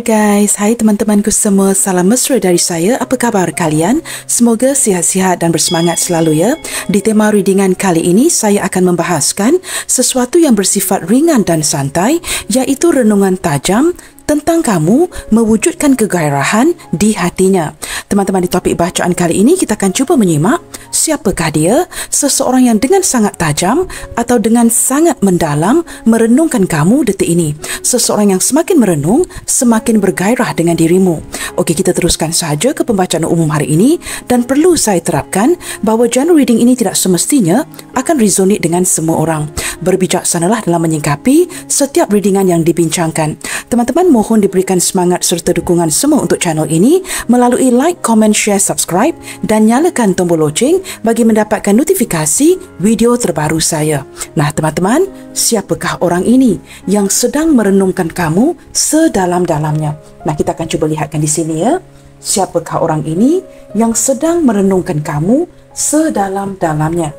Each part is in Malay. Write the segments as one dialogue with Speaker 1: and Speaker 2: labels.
Speaker 1: Hai guys, hai teman-temanku semua, salam mesra dari saya. Apa khabar kalian? Semoga sihat-sihat dan bersemangat selalu ya. Di tema readingan kali ini, saya akan membahaskan sesuatu yang bersifat ringan dan santai, iaitu renungan tajam tentang kamu mewujudkan kegairahan di hatinya. Teman-teman, di topik bacaan kali ini kita akan cuba menyimak siapakah dia, seseorang yang dengan sangat tajam atau dengan sangat mendalam merenungkan kamu detik ini. Seseorang yang semakin merenung, semakin bergairah dengan dirimu. Okey, kita teruskan sahaja ke pembacaan umum hari ini dan perlu saya terapkan bahawa genre reading ini tidak semestinya akan resonate dengan semua orang. Berbijaksanalah dalam menyingkapi setiap readingan yang dibincangkan. Teman-teman, mohon diberikan semangat serta dukungan semua untuk channel ini melalui like, komen, share, subscribe dan nyalakan tombol loceng bagi mendapatkan notifikasi video terbaru saya. Nah, teman-teman, siapakah orang ini yang sedang merenungkan kamu sedalam-dalamnya? Nah, kita akan cuba lihatkan di sini ya. Siapakah orang ini yang sedang merenungkan kamu sedalam-dalamnya?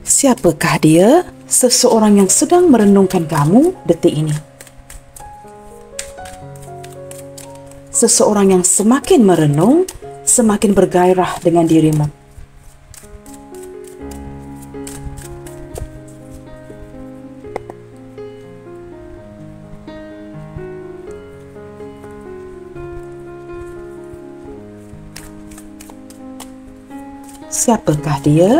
Speaker 1: Siapakah dia, seseorang yang sedang merenungkan kamu detik ini? Seseorang yang semakin merenung, semakin bergairah dengan dirimu. Siapakah dia,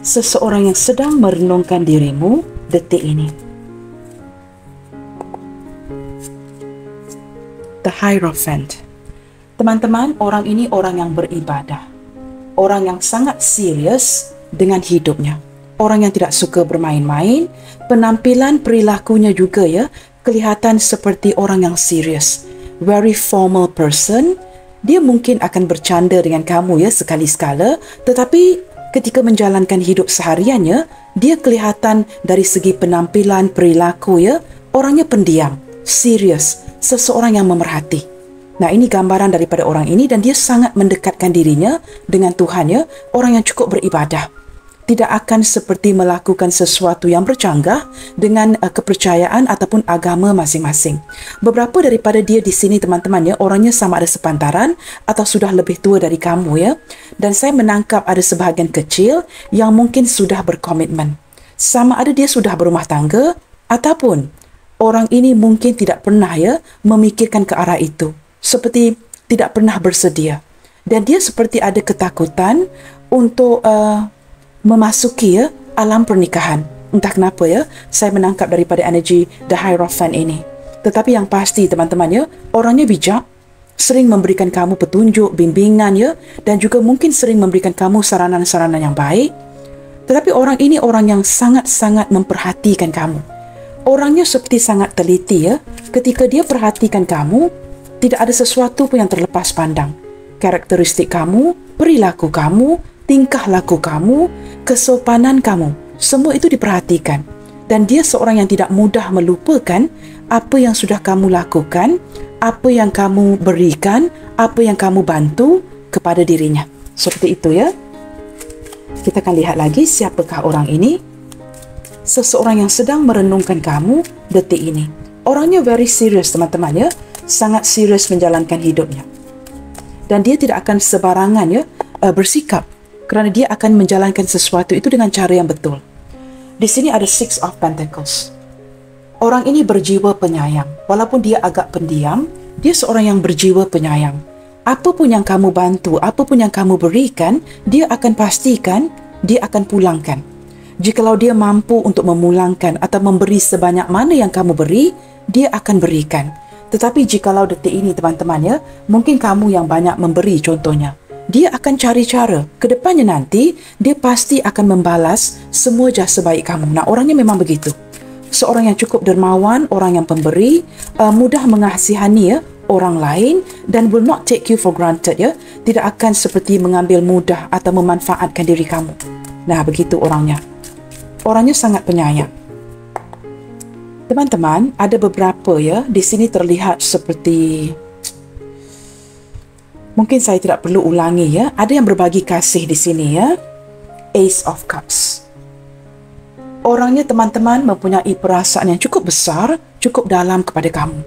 Speaker 1: seseorang yang sedang merenungkan dirimu detik ini? The Hierophant. Teman-teman, orang ini orang yang beribadah. Orang yang sangat serius dengan hidupnya. Orang yang tidak suka bermain-main. Penampilan perilakunya juga ya, kelihatan seperti orang yang serius. Very formal person. Dia mungkin akan bercanda dengan kamu ya sekali-sekala, tetapi ketika menjalankan hidup sehariannya, dia kelihatan dari segi penampilan, perilaku ya, orangnya pendiam, serius, seseorang yang memerhati. Nah, ini gambaran daripada orang ini dan dia sangat mendekatkan dirinya dengan Tuhan ya, orang yang cukup beribadah. Tidak akan seperti melakukan sesuatu yang bercanggah dengan kepercayaan ataupun agama masing-masing. Beberapa daripada dia di sini teman-teman ya, orangnya sama ada sepantaran atau sudah lebih tua dari kamu ya. Dan saya menangkap ada sebahagian kecil yang mungkin sudah berkomitmen. Sama ada dia sudah berumah tangga ataupun orang ini mungkin tidak pernah ya memikirkan ke arah itu. Seperti tidak pernah bersedia. Dan dia seperti ada ketakutan untuk memasuki ya alam pernikahan. Entah kenapa ya, saya menangkap daripada energi The Hierophant ini. Tetapi yang pasti teman-teman ya, orangnya bijak, sering memberikan kamu petunjuk, bimbingan ya, dan juga mungkin sering memberikan kamu saranan-saranan yang baik. Tetapi orang ini orang yang sangat-sangat memperhatikan kamu. Orangnya seperti sangat teliti ya, ketika dia perhatikan kamu, tidak ada sesuatu pun yang terlepas pandang. Karakteristik kamu, perilaku kamu, tingkah laku kamu, kesopanan kamu, semua itu diperhatikan. Dan dia seorang yang tidak mudah melupakan apa yang sudah kamu lakukan, apa yang kamu berikan, apa yang kamu bantu kepada dirinya. Seperti itu ya. Kita akan lihat lagi siapakah orang ini. Seseorang yang sedang merenungkan kamu detik ini. Orangnya very serious teman-teman ya. Sangat serius menjalankan hidupnya. Dan dia tidak akan sebarangan ya bersikap. Kerana dia akan menjalankan sesuatu itu dengan cara yang betul. Di sini ada Six of Pentacles. Orang ini berjiwa penyayang. Walaupun dia agak pendiam, dia seorang yang berjiwa penyayang. Apapun yang kamu bantu, apapun yang kamu berikan, dia akan pastikan, dia akan pulangkan. Jikalau dia mampu untuk memulangkan atau memberi sebanyak mana yang kamu beri, dia akan berikan. Tetapi jikalau detik ini teman-teman ya, mungkin kamu yang banyak memberi contohnya. Dia akan cari cara. Kedepannya nanti, dia pasti akan membalas semua jasa baik kamu. Nah, orangnya memang begitu. Seorang yang cukup dermawan, orang yang pemberi, mudah mengasihani ya, orang lain dan will not take you for granted ya. Tidak akan seperti mengambil mudah atau memanfaatkan diri kamu. Nah, begitu orangnya. Orangnya sangat penyayang. Teman-teman, ada beberapa ya, di sini terlihat seperti Mungkin saya tidak perlu ulangi ya. Ada yang berbagi kasih di sini ya. Ace of Cups. Orangnya teman-teman mempunyai perasaan yang cukup besar, cukup dalam kepada kamu.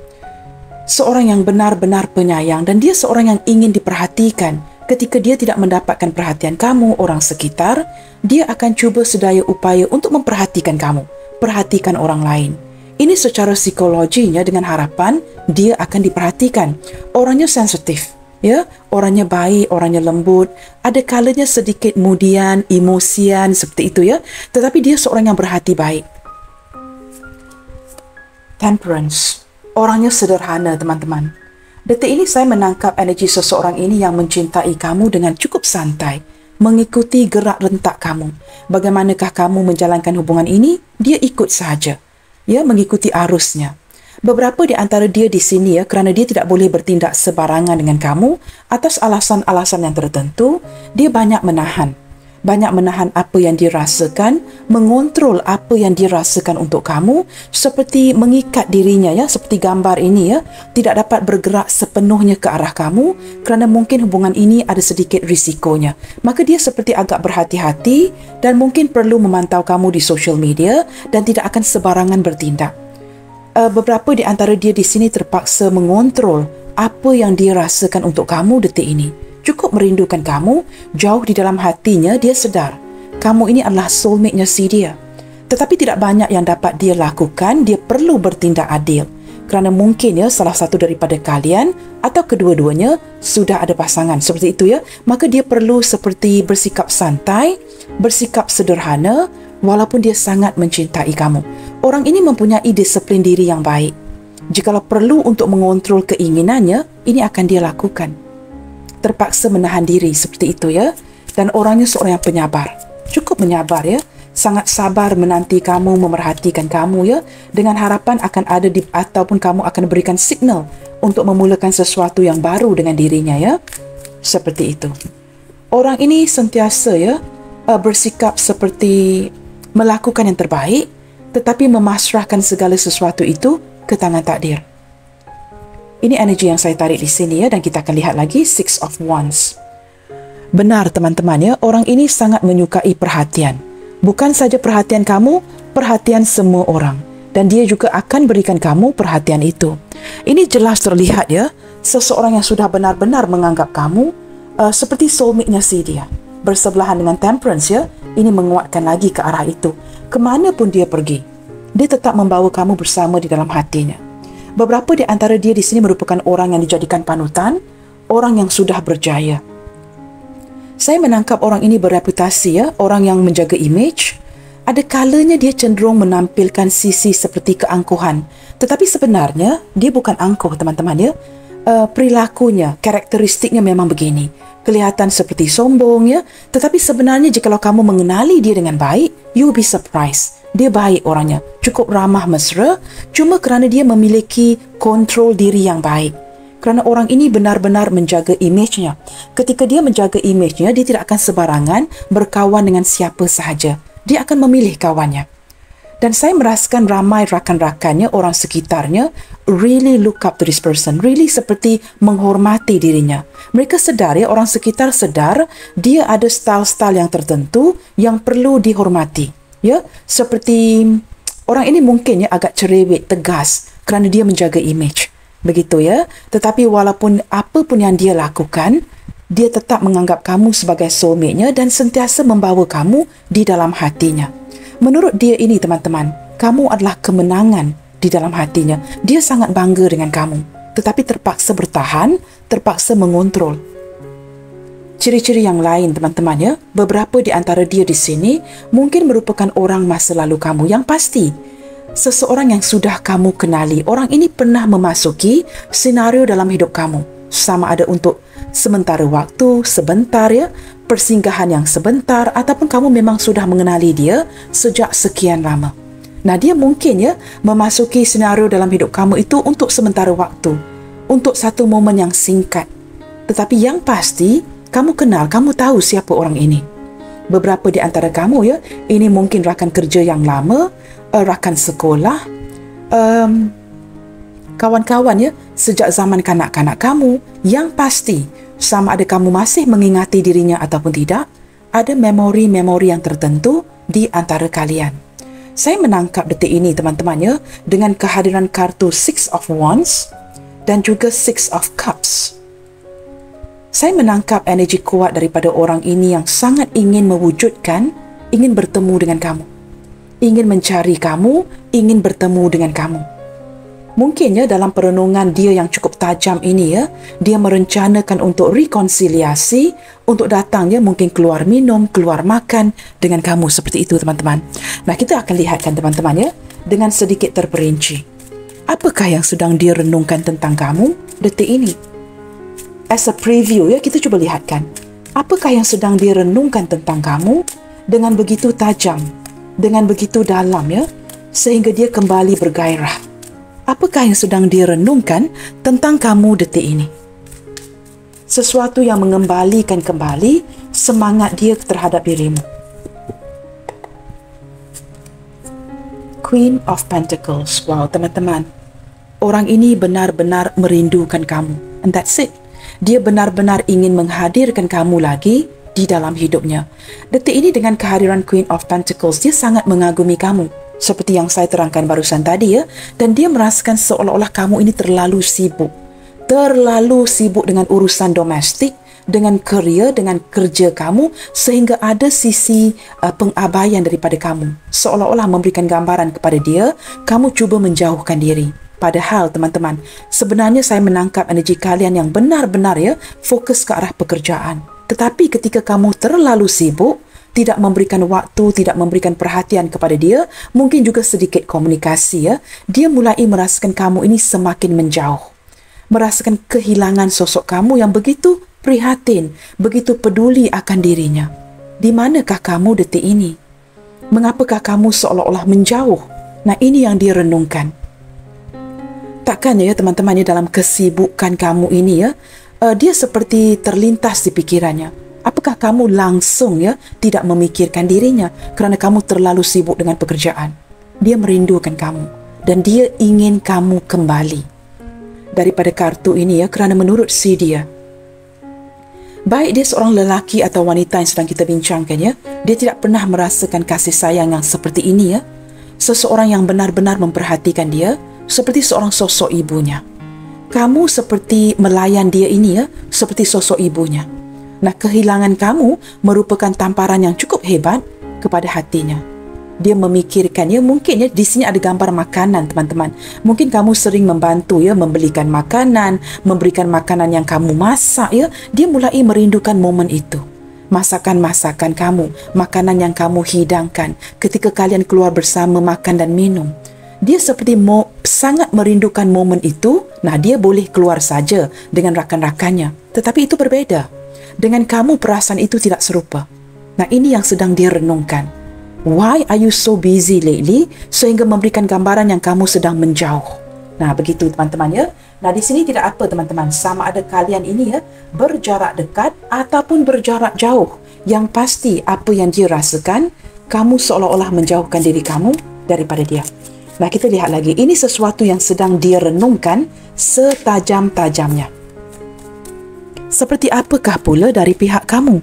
Speaker 1: Seorang yang benar-benar penyayang dan dia seorang yang ingin diperhatikan. Ketika dia tidak mendapatkan perhatian kamu, orang sekitar, dia akan cuba sedaya upaya untuk memperhatikan kamu, perhatikan orang lain. Ini secara psikologinya dengan harapan dia akan diperhatikan. Orangnya sensitif, ya, orangnya baik, orangnya lembut. Ada kalanya sedikit mudian, emosian seperti itu ya. Tetapi dia seorang yang berhati baik. Temperance. Orangnya sederhana, teman-teman. Detik ini saya menangkap energi seseorang ini yang mencintai kamu dengan cukup santai, mengikuti gerak rentak kamu. Bagaimanakah kamu menjalankan hubungan ini? Dia ikut sahaja. Ya, mengikuti arusnya. Beberapa di antara dia di sini ya, kerana dia tidak boleh bertindak sebarangan dengan kamu atas alasan-alasan yang tertentu, dia banyak menahan apa yang dirasakan, mengontrol apa yang dirasakan untuk kamu, seperti mengikat dirinya ya, seperti gambar ini ya, tidak dapat bergerak sepenuhnya ke arah kamu kerana mungkin hubungan ini ada sedikit risikonya. Maka dia seperti agak berhati-hati dan mungkin perlu memantau kamu di social media dan tidak akan sebarangan bertindak. Beberapa di antara dia di sini terpaksa mengontrol apa yang dia rasakan untuk kamu detik ini. Cukup merindukan kamu, jauh di dalam hatinya dia sedar kamu ini adalah soulmate-nya si dia. Tetapi tidak banyak yang dapat dia lakukan, dia perlu bertindak adil. Kerana mungkin ya salah satu daripada kalian atau kedua-duanya sudah ada pasangan seperti itu ya. Maka dia perlu seperti bersikap santai, bersikap sederhana walaupun dia sangat mencintai kamu. Orang ini mempunyai disiplin diri yang baik. Jikalau perlu untuk mengontrol keinginannya, ini akan dia lakukan. Terpaksa menahan diri seperti itu ya. Dan orangnya seorang yang penyabar, cukup menyabar ya, sangat sabar menanti kamu, memerhatikan kamu ya, dengan harapan akan ada ataupun kamu akan berikan signal untuk memulakan sesuatu yang baru dengan dirinya ya. Seperti itu. Orang ini sentiasa ya bersikap seperti melakukan yang terbaik, tetapi memasrahkan segala sesuatu itu ke tangan takdir. Ini energi yang saya tarik di sini ya, dan kita akan lihat lagi Six of Wands. Benar teman-teman ya, orang ini sangat menyukai perhatian. Bukan saja perhatian kamu, perhatian semua orang. Dan dia juga akan berikan kamu perhatian itu. Ini jelas terlihat ya, seseorang yang sudah benar-benar menganggap kamu seperti soulmate-nya si dia. Bersebelahan dengan Temperance ya, ini menguatkan lagi ke arah itu. Kemanapun dia pergi, dia tetap membawa kamu bersama di dalam hatinya. Beberapa di antara dia di sini merupakan orang yang dijadikan panutan, orang yang sudah berjaya. Saya menangkap orang ini bereputasi ya, orang yang menjaga image. Ada kalanya dia cenderung menampilkan sisi seperti keangkuhan. Tetapi sebenarnya dia bukan angkuh teman-teman ya. Perilakunya, karakteristiknya memang begini. Kelihatan seperti sombong ya. Tetapi sebenarnya jikalau kamu mengenali dia dengan baik, you'll be surprised. Dia baik orangnya, cukup ramah mesra, cuma kerana dia memiliki kontrol diri yang baik. Kerana orang ini benar-benar menjaga imejnya. Ketika dia menjaga imejnya, dia tidak akan sebarangan berkawan dengan siapa sahaja. Dia akan memilih kawannya. Dan saya merasakan ramai rakan-rakannya, orang sekitarnya, really look up to this person. Really seperti menghormati dirinya. Mereka sedar ya, orang sekitar sedar, dia ada style-style yang tertentu yang perlu dihormati. Ya, seperti orang ini mungkin ya agak cerewet, tegas kerana dia menjaga image. Begitu ya. Tetapi walaupun apa pun yang dia lakukan, dia tetap menganggap kamu sebagai soulmate-nya dan sentiasa membawa kamu di dalam hatinya. Menurut dia ini teman-teman, kamu adalah kemenangan di dalam hatinya. Dia sangat bangga dengan kamu, tetapi terpaksa bertahan, terpaksa mengontrol. Ciri-ciri yang lain teman-teman ya, beberapa di antara dia di sini mungkin merupakan orang masa lalu kamu yang pasti. Seseorang yang sudah kamu kenali, orang ini pernah memasuki senario dalam hidup kamu. Sama ada untuk sementara waktu, sebentar ya, persinggahan yang sebentar, ataupun kamu memang sudah mengenali dia sejak sekian lama. Nah, dia mungkin ya memasuki senario dalam hidup kamu itu untuk sementara waktu, untuk satu momen yang singkat. Tetapi yang pasti, kamu kenal, kamu tahu siapa orang ini. Beberapa di antara kamu ya, ini mungkin rakan kerja yang lama, rakan sekolah, kawan-kawan ya, sejak zaman kanak-kanak kamu. Yang pasti, sama ada kamu masih mengingati dirinya ataupun tidak, ada memori-memori yang tertentu di antara kalian. Saya menangkap detik ini teman-teman ya, dengan kehadiran kartu Six of Wands dan juga Six of Cups. Saya menangkap energi kuat daripada orang ini yang sangat ingin mewujudkan, ingin bertemu dengan kamu, ingin mencari kamu, ingin bertemu dengan kamu. Mungkin ya dalam perenungan dia yang cukup tajam ini ya, dia merencanakan untuk rekonsiliasi, untuk datang ya, mungkin keluar minum, keluar makan dengan kamu seperti itu teman-teman. Nah, kita akan lihatkan teman-teman ya, dengan sedikit terperinci. Apakah yang sedang dia renungkan tentang kamu detik ini? As a preview ya, kita cuba lihatkan. Apakah yang sedang dia renungkan tentang kamu dengan begitu tajam, dengan begitu dalam ya, sehingga dia kembali bergairah. Apakah yang sedang dia renungkan tentang kamu detik ini? Sesuatu yang mengembalikan kembali semangat dia terhadap dirimu. Queen of Pentacles. Wow, teman-teman. Orang ini benar-benar merindukan kamu. And that's it. Dia benar-benar ingin menghadirkan kamu lagi di dalam hidupnya. Detik ini dengan kehadiran Queen of Pentacles, dia sangat mengagumi kamu. Seperti yang saya terangkan barusan tadi ya. Dan dia merasakan seolah-olah kamu ini terlalu sibuk. Terlalu sibuk dengan urusan domestik, dengan kerja, dengan kerja kamu, sehingga ada sisi pengabaian daripada kamu. Seolah-olah memberikan gambaran kepada dia, kamu cuba menjauhkan diri. Padahal teman-teman, sebenarnya saya menangkap energi kalian yang benar-benar ya, fokus ke arah pekerjaan. Tetapi ketika kamu terlalu sibuk, tidak memberikan waktu, tidak memberikan perhatian kepada dia, mungkin juga sedikit komunikasi ya, dia mulai merasakan kamu ini semakin menjauh. Merasakan kehilangan sosok kamu yang begitu prihatin, begitu peduli akan dirinya. Di manakah kamu detik ini? Mengapakah kamu seolah-olah menjauh? Nah, ini yang dia renungkan. Takkan ya teman-teman ya, dalam kesibukan kamu ini ya, dia seperti terlintas di pikirannya. Apakah kamu langsung ya tidak memikirkan dirinya kerana kamu terlalu sibuk dengan pekerjaan? Dia merindukan kamu dan dia ingin kamu kembali. Daripada kartu ini ya, kerana menurut si dia, baik dia seorang lelaki atau wanita yang sedang kita bincangkan ya, dia tidak pernah merasakan kasih sayang yang seperti ini ya. Seseorang yang benar-benar memperhatikan dia seperti seorang sosok ibunya. Kamu seperti melayan dia ini ya, seperti sosok ibunya. Nah, kehilangan kamu merupakan tamparan yang cukup hebat kepada hatinya. Dia memikirkan ya, mungkin ya di sini ada gambar makanan teman-teman. Mungkin kamu sering membantu ya, membelikan makanan, memberikan makanan yang kamu masak ya. Dia mulai merindukan momen itu. Masakan-masakan kamu, makanan yang kamu hidangkan ketika kalian keluar bersama makan dan minum. Dia seperti sangat merindukan momen itu. Nah, dia boleh keluar saja dengan rakan-rakannya. Tetapi itu berbeda. Dengan kamu perasaan itu tidak serupa. Nah, ini yang sedang dia renungkan. Why are you so busy lately? Sehingga memberikan gambaran yang kamu sedang menjauh. Nah, begitu teman-teman ya. Nah, di sini tidak apa teman-teman. Sama ada kalian ini ya, berjarak dekat ataupun berjarak jauh. Yang pasti apa yang dia rasakan, kamu seolah-olah menjauhkan diri kamu daripada dia. Nah, kita lihat lagi. Ini sesuatu yang sedang dia renungkan setajam-tajamnya. Seperti apakah pula dari pihak kamu?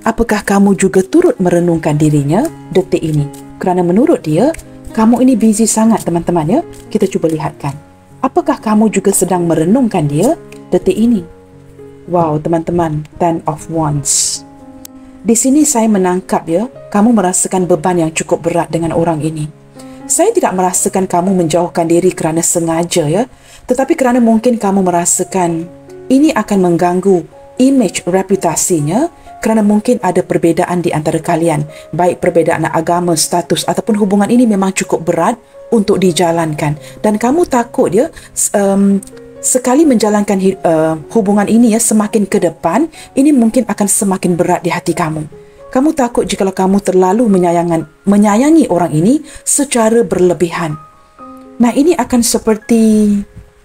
Speaker 1: Apakah kamu juga turut merenungkan dirinya detik ini? Kerana menurut dia, kamu ini busy sangat teman-teman ya. Kita cuba lihatkan. Apakah kamu juga sedang merenungkan dia detik ini? Wow teman-teman, Ten of Wands. Di sini saya menangkap ya, kamu merasakan beban yang cukup berat dengan orang ini. Saya tidak merasakan kamu menjauhkan diri kerana sengaja ya. Tetapi kerana mungkin kamu merasakan ini akan mengganggu image reputasinya kerana mungkin ada perbezaan di antara kalian. Baik perbezaan agama, status ataupun hubungan ini memang cukup berat untuk dijalankan. Dan kamu takut ya, sekali menjalankan hubungan ini ya, semakin ke depan, ini mungkin akan semakin berat di hati kamu. Kamu takut jika kamu terlalu menyayangi orang ini secara berlebihan. Nah, ini akan seperti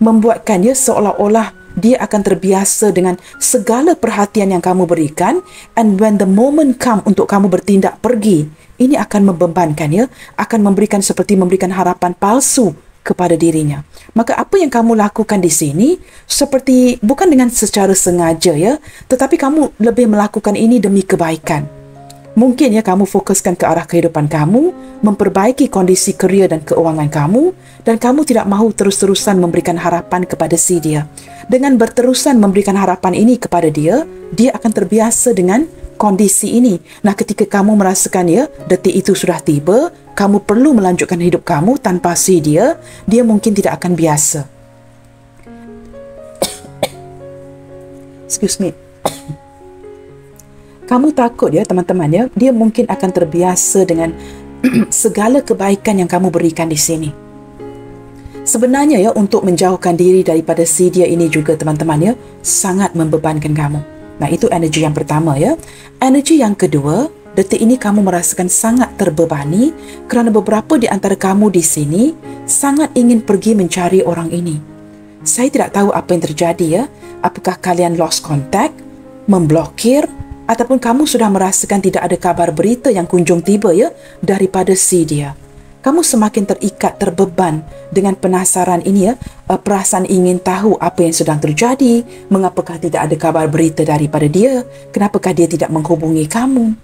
Speaker 1: membuatkan dia seolah-olah dia akan terbiasa dengan segala perhatian yang kamu berikan, and when the moment come untuk kamu bertindak pergi, ini akan membebankan ya, akan memberikan seperti memberikan harapan palsu kepada dirinya. Maka apa yang kamu lakukan di sini seperti bukan dengan secara sengaja ya, tetapi kamu lebih melakukan ini demi kebaikan. Mungkin ya kamu fokuskan ke arah kehidupan kamu, memperbaiki kondisi kerja dan keuangan kamu, dan kamu tidak mahu terus-terusan memberikan harapan kepada si dia. Dengan berterusan memberikan harapan ini kepada dia, dia akan terbiasa dengan kondisi ini. Nah, ketika kamu merasakan ya, detik itu sudah tiba, kamu perlu melanjutkan hidup kamu tanpa si dia mungkin tidak akan biasa. Excuse me. Kamu takut ya teman-teman ya, dia mungkin akan terbiasa dengan segala kebaikan yang kamu berikan di sini. Sebenarnya ya, untuk menjauhkan diri daripada si dia ini juga teman-teman ya, sangat membebankan kamu. Nah, itu energi yang pertama ya. Energi yang kedua, detik ini kamu merasakan sangat terbebani kerana beberapa di antara kamu di sini sangat ingin pergi mencari orang ini. Saya tidak tahu apa yang terjadi ya. Apakah kalian lost contact, memblokir, ataupun kamu sudah merasakan tidak ada kabar berita yang kunjung tiba ya daripada si dia. Kamu semakin terikat, terbeban dengan penasaran ini ya, perasaan ingin tahu apa yang sedang terjadi, mengapakah tidak ada kabar berita daripada dia, kenapakah dia tidak menghubungi kamu.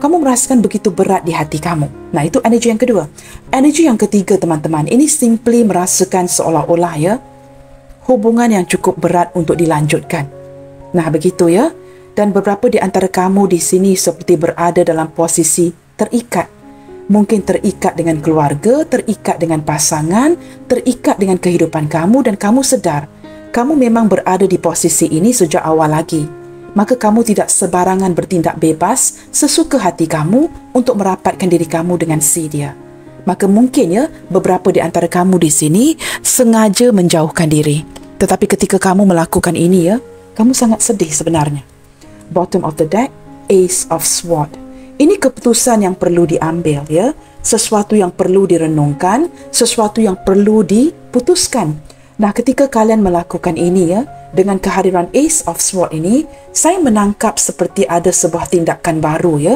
Speaker 1: Kamu merasakan begitu berat di hati kamu. Nah, itu energi yang kedua. Energi yang ketiga teman-teman, ini simply merasakan seolah-olah ya, hubungan yang cukup berat untuk dilanjutkan. Nah, begitu ya. Dan beberapa di antara kamu di sini seperti berada dalam posisi terikat. Mungkin terikat dengan keluarga, terikat dengan pasangan, terikat dengan kehidupan kamu, dan kamu sedar, kamu memang berada di posisi ini sejak awal lagi. Maka kamu tidak sebarangan bertindak bebas sesuka hati kamu untuk merapatkan diri kamu dengan si dia. Maka mungkin ya, beberapa di antara kamu di sini sengaja menjauhkan diri. Tetapi ketika kamu melakukan ini ya, kamu sangat sedih sebenarnya. Bottom of the deck, Ace of Swords. Ini keputusan yang perlu diambil ya, sesuatu yang perlu direnungkan, sesuatu yang perlu diputuskan. Nah, ketika kalian melakukan ini ya, dengan kehadiran Ace of Swords ini, saya menangkap seperti ada sebuah tindakan baru ya,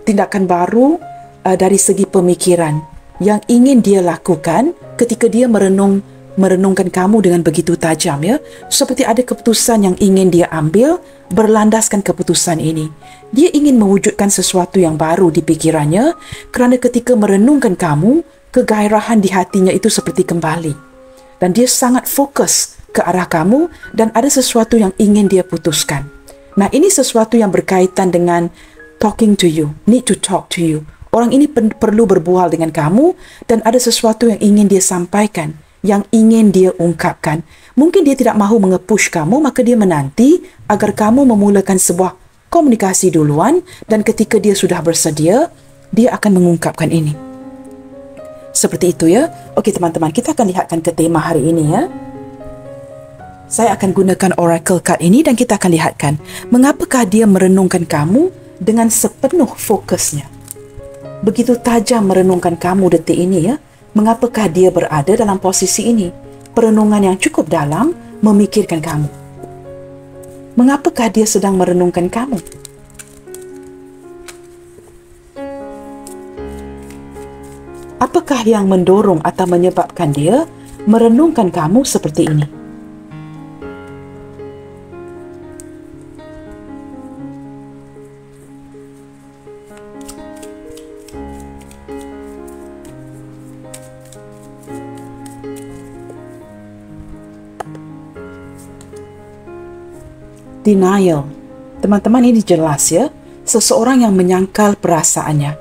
Speaker 1: tindakan baru dari segi pemikiran yang ingin dia lakukan ketika dia merenungkan kamu dengan begitu tajam ya, seperti ada keputusan yang ingin dia ambil berlandaskan keputusan ini. Dia ingin mewujudkan sesuatu yang baru di pikirannya kerana ketika merenungkan kamu, kegairahan di hatinya itu seperti kembali. Dan dia sangat fokus ke arah kamu dan ada sesuatu yang ingin dia putuskan. Nah, ini sesuatu yang berkaitan dengan talking to you, need to talk to you. Orang ini perlu berbual dengan kamu dan ada sesuatu yang ingin dia sampaikan, yang ingin dia ungkapkan. Mungkin dia tidak mahu mengepush kamu, maka dia menanti agar kamu memulakan sebuah komunikasi duluan, dan ketika dia sudah bersedia, dia akan mengungkapkan ini. Seperti itu ya. Okey teman-teman, kita akan lihatkan ke tema hari ini ya. Saya akan gunakan Oracle card ini dan kita akan lihatkan mengapakah dia merenungkan kamu dengan sepenuh fokusnya. Begitu tajam merenungkan kamu detik ini ya. Mengapakah dia berada dalam posisi ini? Perenungan yang cukup dalam memikirkan kamu. Mengapakah dia sedang merenungkan kamu? Apakah yang mendorong atau menyebabkan dia merenungkan kamu seperti ini? Denial. Teman-teman, ini jelas ya. Seseorang yang menyangkal perasaannya.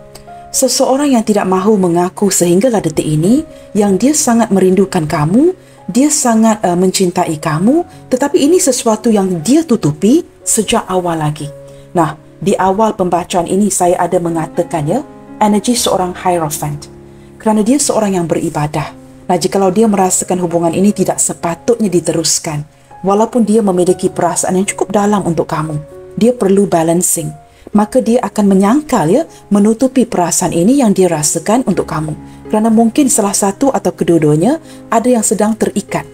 Speaker 1: Seseorang yang tidak mahu mengaku sehinggalah detik ini yang dia sangat merindukan kamu, dia sangat mencintai kamu, tetapi ini sesuatu yang dia tutupi sejak awal lagi. Nah, di awal pembacaan ini saya ada mengatakan ya, energi seorang Hierophant. Kerana dia seorang yang beribadah. Nah, jikalau dia merasakan hubungan ini tidak sepatutnya diteruskan, walaupun dia memiliki perasaan yang cukup dalam untuk kamu, dia perlu balancing. Maka dia akan menyangkal ya, menutupi perasaan ini yang dia rasakan untuk kamu. Kerana mungkin salah satu atau kedua-duanya ada yang sedang terikat.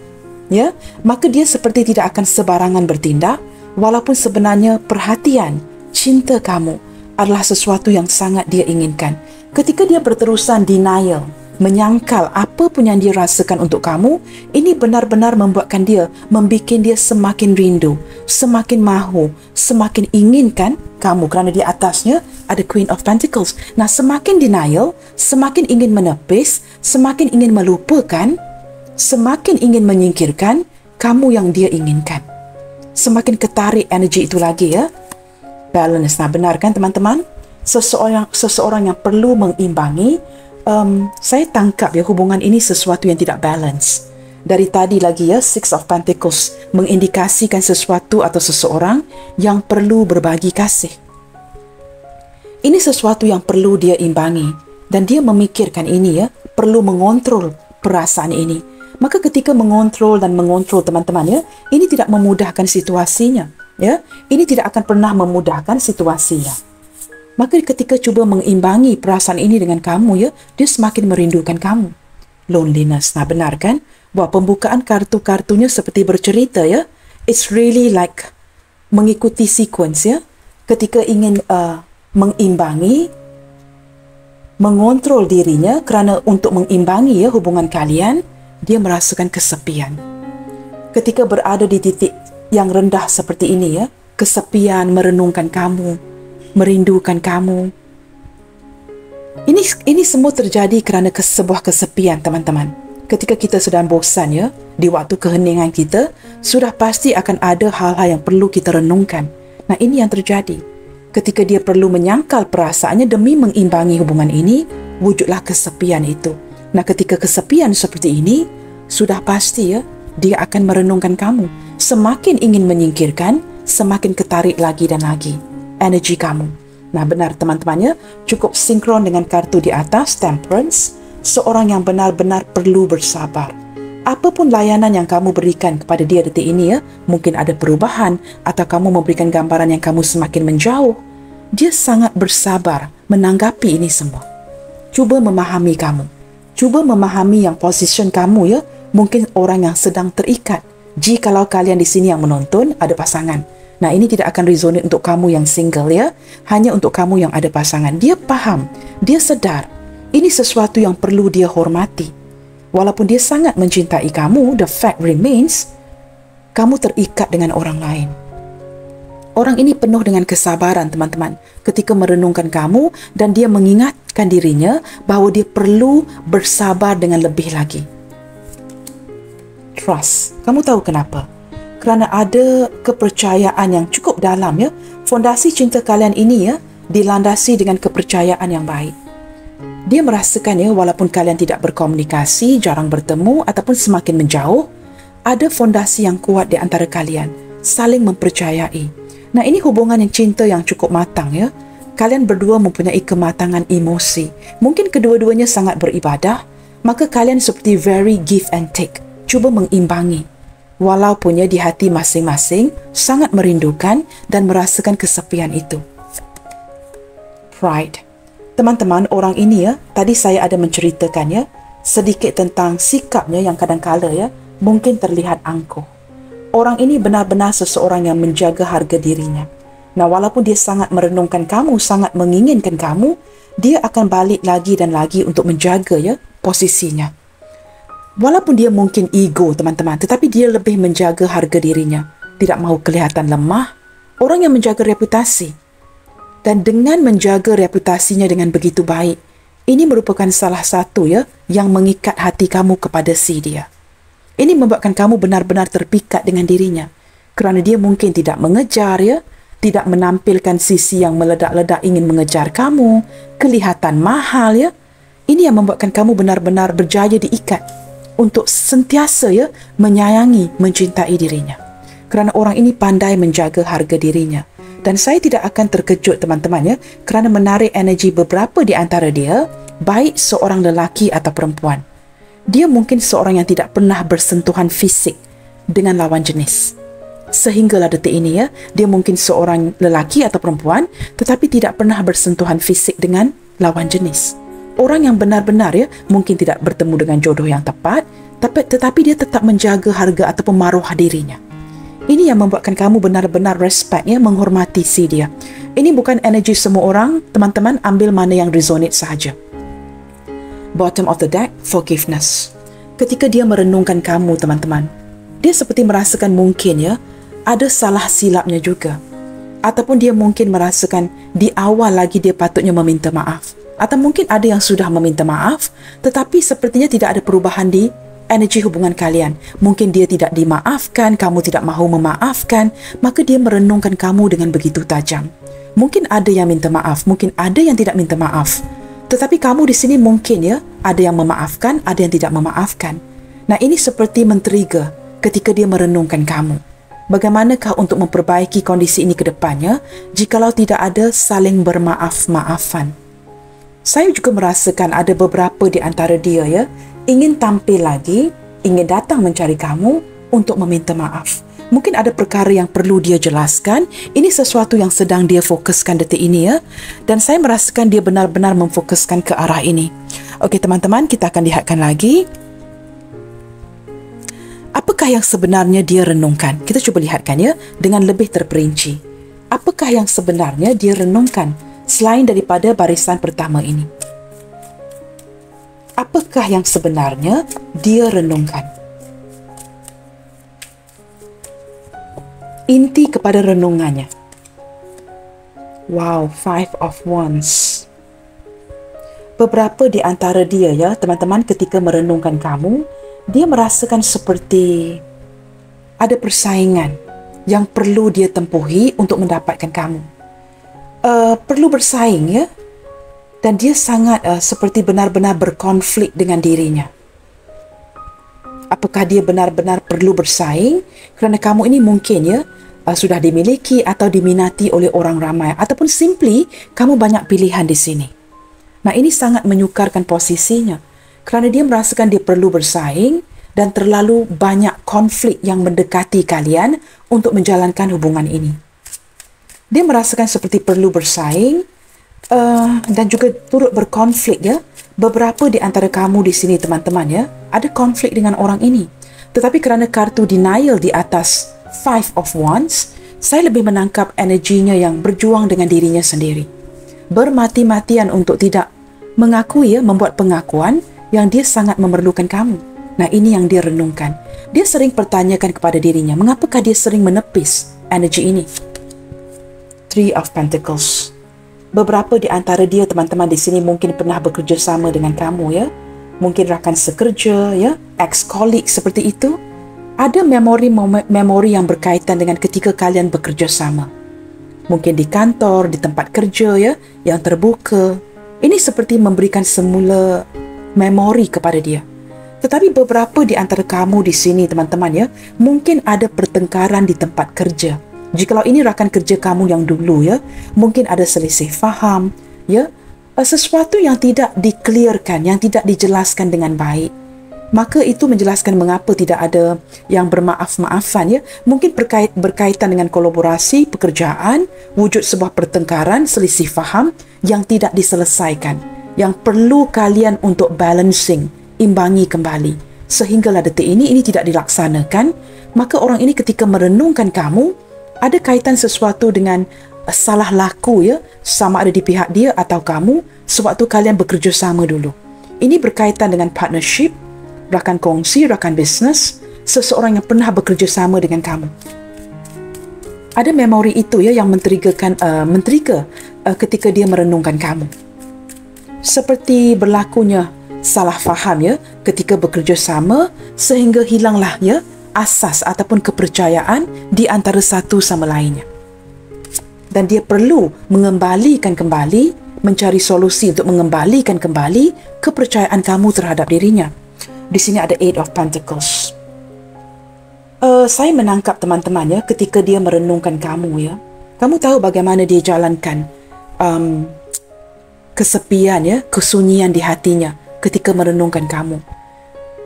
Speaker 1: Ya, maka dia seperti tidak akan sebarangan bertindak, walaupun sebenarnya perhatian, cinta kamu adalah sesuatu yang sangat dia inginkan. Ketika dia berterusan denial, menyangkal apa pun yang dia rasakan untuk kamu, ini benar-benar membuat dia semakin rindu, semakin mahu, semakin inginkan kamu, kerana di atasnya ada Queen of Pentacles. Nah, semakin denial, semakin ingin menepis, semakin ingin melupakan, semakin ingin menyingkirkan kamu yang dia inginkan. Semakin ketarik energi itu lagi ya. Balance. Nah, benar kan teman-teman? Seseorang yang perlu mengimbangi. Saya tangkap ya, hubungan ini sesuatu yang tidak balance. Dari tadi lagi ya, Six of Pentacles mengindikasikan sesuatu atau seseorang yang perlu berbagi kasih. Ini sesuatu yang perlu dia imbangi, dan dia memikirkan ini ya, perlu mengontrol perasaan ini. Maka ketika mengontrol teman-teman ya, ini tidak memudahkan situasinya ya. Ini tidak akan pernah memudahkan situasinya. Maka ketika cuba mengimbangi perasaan ini dengan kamu ya, dia semakin merindukan kamu. Loneliness. Nah, benar kan? Wah, pembukaan kartu-kartunya seperti bercerita ya. It's really like mengikuti sequence ya. Ketika ingin mengimbangi, mengontrol dirinya, kerana untuk mengimbangi ya hubungan kalian, dia merasakan kesepian. Ketika berada di titik yang rendah seperti ini ya, kesepian, merenungkan kamu, merindukan kamu. Ini semua terjadi kerana sebuah kesepian, teman-teman. Ketika kita sedang bosan ya, di waktu keheningan kita, sudah pasti akan ada hal-hal yang perlu kita renungkan. Nah, ini yang terjadi. Ketika dia perlu menyangkal perasaannya demi mengimbangi hubungan ini, wujudlah kesepian itu. Nah, ketika kesepian seperti ini, sudah pasti ya, dia akan merenungkan kamu. Semakin ingin menyingkirkan, semakin ketarik lagi dan lagi energi kamu. Nah, benar teman-teman ya, cukup sinkron dengan kartu di atas, Temperance, seorang yang benar-benar perlu bersabar. Apapun layanan yang kamu berikan kepada dia detik ini ya, mungkin ada perubahan atau kamu memberikan gambaran yang kamu semakin menjauh, dia sangat bersabar menanggapi ini semua. Cuba memahami kamu. Cuba memahami yang position kamu ya, mungkin orang yang sedang terikat. Jikalau kalian di sini yang menonton ada pasangan. Nah, ini tidak akan resonate untuk kamu yang single ya, hanya untuk kamu yang ada pasangan. Dia paham, dia sedar, ini sesuatu yang perlu dia hormati. Walaupun dia sangat mencintai kamu, the fact remains, kamu terikat dengan orang lain. Orang ini penuh dengan kesabaran, teman-teman, ketika merenungkan kamu, dan dia mengingatkan dirinya bahawa dia perlu bersabar dengan lebih lagi. Trust. Kamu tahu kenapa? Kerana ada kepercayaan yang cukup dalam ya. Fondasi cinta kalian ini ya, dilandasi dengan kepercayaan yang baik. Dia merasakan ya, walaupun kalian tidak berkomunikasi, jarang bertemu ataupun semakin menjauh, ada fondasi yang kuat di antara kalian, saling mempercayai. Nah, ini hubungan yang cinta yang cukup matang ya. Kalian berdua mempunyai kematangan emosi. Mungkin kedua-duanya sangat beribadah, maka kalian seperti very give and take. Cuba mengimbangi. Walaupun ya di hati masing-masing sangat merindukan dan merasakan kesepian itu. Pride. Teman-teman, orang ini ya, tadi saya ada menceritakan ya, sedikit tentang sikapnya yang kadang-kala ya, mungkin terlihat angkuh. Orang ini benar-benar seseorang yang menjaga harga dirinya. Nah, walaupun dia sangat merenungkan kamu, sangat menginginkan kamu, dia akan balik lagi dan lagi untuk menjaga ya posisinya. Walaupun dia mungkin ego, teman-teman, tetapi dia lebih menjaga harga dirinya. Tidak mahu kelihatan lemah. Orang yang menjaga reputasi. Dan dengan menjaga reputasinya dengan begitu baik, ini merupakan salah satu ya yang mengikat hati kamu kepada si dia. Ini membuatkan kamu benar-benar terpikat dengan dirinya. Kerana dia mungkin tidak mengejar ya, tidak menampilkan sisi yang meledak-ledak ingin mengejar kamu, kelihatan mahal ya. Ini yang membuatkan kamu benar-benar berjaya diikat untuk sentiasa ya menyayangi, mencintai dirinya. Kerana orang ini pandai menjaga harga dirinya. Dan saya tidak akan terkejut, teman-teman ya, kerana menarik energi beberapa di antara dia, baik seorang lelaki atau perempuan. Dia mungkin seorang yang tidak pernah bersentuhan fisik dengan lawan jenis. Sehinggalah detik ini ya, dia mungkin seorang lelaki atau perempuan, tetapi tidak pernah bersentuhan fisik dengan lawan jenis. Orang yang benar-benar ya, mungkin tidak bertemu dengan jodoh yang tepat, tetapi dia tetap menjaga harga ataupun maruah dirinya. Ini yang membuatkan kamu benar-benar respect ya, menghormati si dia. Ini bukan energi semua orang, teman-teman, ambil mana yang resonate sahaja. Bottom of the deck, forgiveness. Ketika dia merenungkan kamu, teman-teman, dia seperti merasakan mungkin ya, ada salah silapnya juga. Ataupun dia mungkin merasakan di awal lagi dia patutnya meminta maaf. Atau mungkin ada yang sudah meminta maaf, tetapi sepertinya tidak ada perubahan di energi hubungan kalian. Mungkin dia tidak dimaafkan, kamu tidak mahu memaafkan, maka dia merenungkan kamu dengan begitu tajam. Mungkin ada yang minta maaf, mungkin ada yang tidak minta maaf. Tetapi kamu di sini mungkin ya, ada yang memaafkan, ada yang tidak memaafkan. Nah, ini seperti men-trigger ketika dia merenungkan kamu. Bagaimanakah untuk memperbaiki kondisi ini ke depannya jikalau tidak ada saling bermaaf-maafan? Saya juga merasakan ada beberapa di antara dia ya, ingin tampil lagi, ingin datang mencari kamu untuk meminta maaf. Mungkin ada perkara yang perlu dia jelaskan. Ini sesuatu yang sedang dia fokuskan detik ini ya. Dan saya merasakan dia benar-benar memfokuskan ke arah ini. Okey teman-teman, kita akan lihatkan lagi. Apakah yang sebenarnya dia renungkan? Kita cuba lihatkan ya, dengan lebih terperinci. Apakah yang sebenarnya dia renungkan selain daripada barisan pertama ini? Apakah yang sebenarnya dia renungkan? Inti kepada renungannya. Wow, Five of Wands. Beberapa di antara dia ya, teman-teman, ketika merenungkan kamu, dia merasakan seperti ada persaingan yang perlu dia tempuhi untuk mendapatkan kamu. Perlu bersaing ya. Dan dia sangat seperti benar-benar berkonflik dengan dirinya. Apakah dia benar-benar perlu bersaing kerana kamu ini mungkin ya sudah dimiliki atau diminati oleh orang ramai, ataupun simply kamu banyak pilihan di sini. Nah, ini sangat menyukarkan posisinya kerana dia merasakan dia perlu bersaing dan terlalu banyak konflik yang mendekati kalian untuk menjalankan hubungan ini. Dia merasakan seperti perlu bersaing dan juga turut berkonflik ya. Beberapa di antara kamu di sini teman-teman ya, ada konflik dengan orang ini. Tetapi kerana kartu denial di atas Five of Wands, saya lebih menangkap energinya yang berjuang dengan dirinya sendiri. Bermati-matian untuk tidak mengakui ya, membuat pengakuan yang dia sangat memerlukan kamu. Nah, ini yang dia renungkan. Dia sering pertanyakan kepada dirinya, mengapakah dia sering menepis energi ini? Three of Pentacles. Beberapa di antara dia teman-teman di sini mungkin pernah bekerja sama dengan kamu ya. Mungkin rakan sekerja ya, ex-colleague seperti itu. Ada memori yang berkaitan dengan ketika kalian bekerja sama. Mungkin di kantor, di tempat kerja ya, yang terbuka. Ini seperti memberikan semula memori kepada dia. Tetapi beberapa di antara kamu di sini teman-teman ya, mungkin ada pertengkaran di tempat kerja. Jikalau ini rakan kerja kamu yang dulu ya, mungkin ada selisih faham ya, sesuatu yang tidak di-clearkan, yang tidak dijelaskan dengan baik. Maka itu menjelaskan mengapa tidak ada yang bermaaf-maafan ya. Mungkin berkaitan dengan kolaborasi, pekerjaan, wujud sebuah pertengkaran, selisih faham yang tidak diselesaikan, yang perlu kalian untuk balancing, imbangi kembali. Sehinggalah detik ini tidak dilaksanakan, maka orang ini ketika merenungkan kamu, ada kaitan sesuatu dengan salah laku ya, sama ada di pihak dia atau kamu sewaktu kalian bekerja sama dulu. Ini berkaitan dengan partnership, rakan kongsi, rakan bisnes, seseorang yang pernah bekerja sama dengan kamu. Ada memori itu ya yang men-trigger ketika dia merenungkan kamu. Seperti berlakunya salah faham ya ketika bekerja sama sehingga hilanglah ya asas ataupun kepercayaan di antara satu sama lainnya. Dan dia perlu mengembalikan kembali, mencari solusi untuk mengembalikan kembali kepercayaan kamu terhadap dirinya. Di sini ada Eight of Pentacles. Saya menangkap teman-teman ya, ketika dia merenungkan kamu ya, kamu tahu bagaimana dia jalankan kesepian ya, kesunyian di hatinya ketika merenungkan kamu.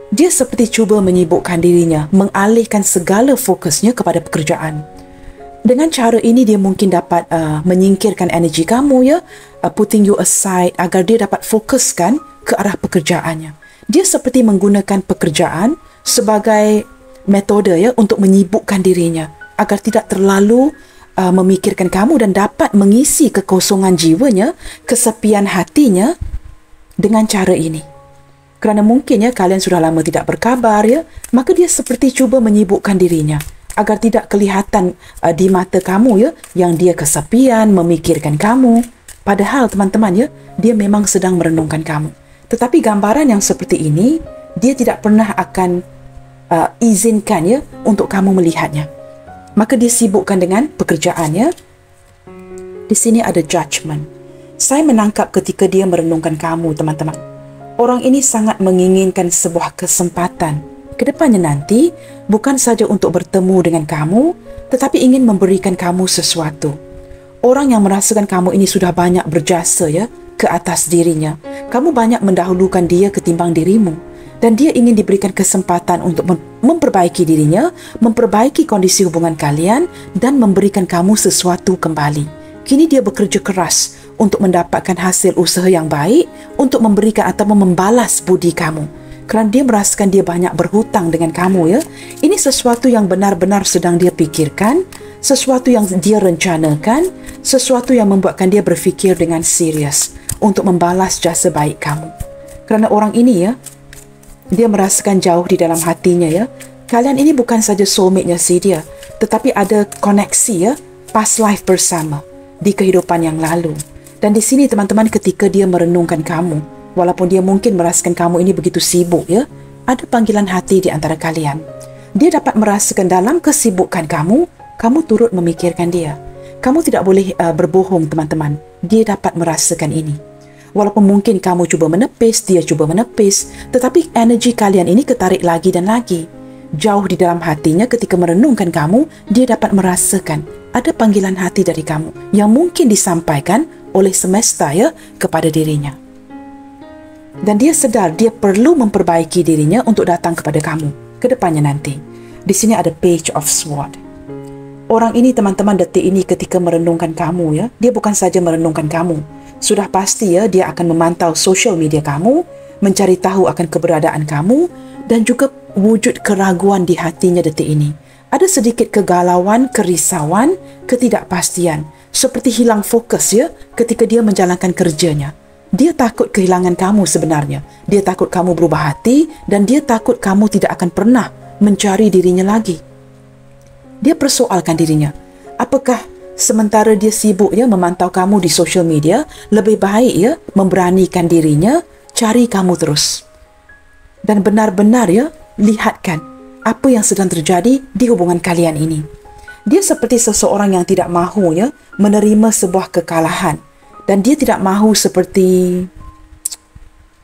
Speaker 1: Dia seperti cuba menyibukkan dirinya, mengalihkan segala fokusnya kepada pekerjaan. Dengan cara ini dia mungkin dapat menyingkirkan energi kamu ya, putting you aside agar dia dapat fokuskan ke arah pekerjaannya. Dia seperti menggunakan pekerjaan sebagai metode ya untuk menyibukkan dirinya agar tidak terlalu memikirkan kamu dan dapat mengisi kekosongan jiwanya, kesepian hatinya dengan cara ini. Kerana mungkin ya kalian sudah lama tidak berkabar ya, maka dia seperti cuba menyibukkan dirinya agar tidak kelihatan di mata kamu ya yang dia kesepian memikirkan kamu. Padahal teman-teman ya, dia memang sedang merenungkan kamu. Tetapi gambaran yang seperti ini, dia tidak pernah akan izinkan ya untuk kamu melihatnya. Maka dia sibukkan dengan pekerjaannya. Di sini ada judgment. Saya menangkap ketika dia merenungkan kamu, teman-teman. Orang ini sangat menginginkan sebuah kesempatan ke depannya nanti, bukan saja untuk bertemu dengan kamu, tetapi ingin memberikan kamu sesuatu. Orang yang merasakan kamu ini sudah banyak berjasa ya ke atas dirinya. Kamu banyak mendahulukan dia ketimbang dirimu. Dan dia ingin diberikan kesempatan untuk memperbaiki dirinya, memperbaiki kondisi hubungan kalian, dan memberikan kamu sesuatu kembali. Kini dia bekerja keras untuk mendapatkan hasil usaha yang baik, untuk memberikan atau membalas budi kamu. Kerana dia merasakan dia banyak berhutang dengan kamu ya. Ini sesuatu yang benar-benar sedang dia pikirkan, sesuatu yang dia rencanakan, sesuatu yang membuatkan dia berfikir dengan serius untuk membalas jasa baik kamu. Kerana orang ini ya, dia merasakan jauh di dalam hatinya ya. Kalian ini bukan saja soulmate-nya si dia, tetapi ada koneksi ya, past life bersama di kehidupan yang lalu. Dan di sini teman-teman, ketika dia merenungkan kamu, walaupun dia mungkin merasakan kamu ini begitu sibuk ya, ada panggilan hati di antara kalian. Dia dapat merasakan dalam kesibukan kamu, kamu turut memikirkan dia. Kamu tidak boleh berbohong teman-teman. Dia dapat merasakan ini. Walaupun mungkin kamu cuba menepis, dia cuba menepis, tetapi energi kalian ini ketarik lagi dan lagi. Jauh di dalam hatinya ketika merenungkan kamu, dia dapat merasakan ada panggilan hati dari kamu yang mungkin disampaikan oleh semesta ya kepada dirinya. Dan dia sedar dia perlu memperbaiki dirinya untuk datang kepada kamu ke depannya nanti. Di sini ada Page of Sword. Orang ini teman-teman, detik ini ketika merenungkan kamu ya, dia bukan saja merenungkan kamu. Sudah pasti ya dia akan memantau social media kamu, mencari tahu akan keberadaan kamu, dan juga wujud keraguan di hatinya detik ini. Ada sedikit kegalauan, kerisauan, ketidakpastian, seperti hilang fokus ya ketika dia menjalankan kerjanya. Dia takut kehilangan kamu sebenarnya. Dia takut kamu berubah hati, dan dia takut kamu tidak akan pernah mencari dirinya lagi. Dia persoalkan dirinya. Apakah sementara dia sibuk ya memantau kamu di social media, lebih baik ya memberanikan dirinya cari kamu terus. Dan benar-benar ya lihatkan apa yang sedang terjadi di hubungan kalian ini. Dia seperti seseorang yang tidak mahu ya menerima sebuah kekalahan. Dan dia tidak mahu seperti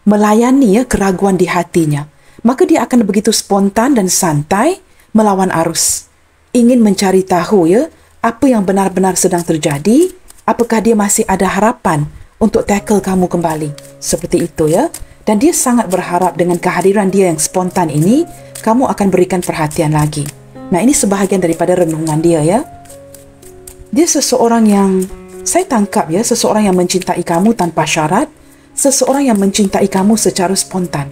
Speaker 1: melayani ya keraguan di hatinya. Maka dia akan begitu spontan dan santai melawan arus. Ingin mencari tahu ya apa yang benar-benar sedang terjadi. Apakah dia masih ada harapan untuk tackle kamu kembali. Seperti itu ya. Dan dia sangat berharap dengan kehadiran dia yang spontan ini, kamu akan berikan perhatian lagi. Nah, ini sebahagian daripada renungan dia ya. Dia seseorang yang saya tangkap ya, seseorang yang mencintai kamu tanpa syarat, seseorang yang mencintai kamu secara spontan.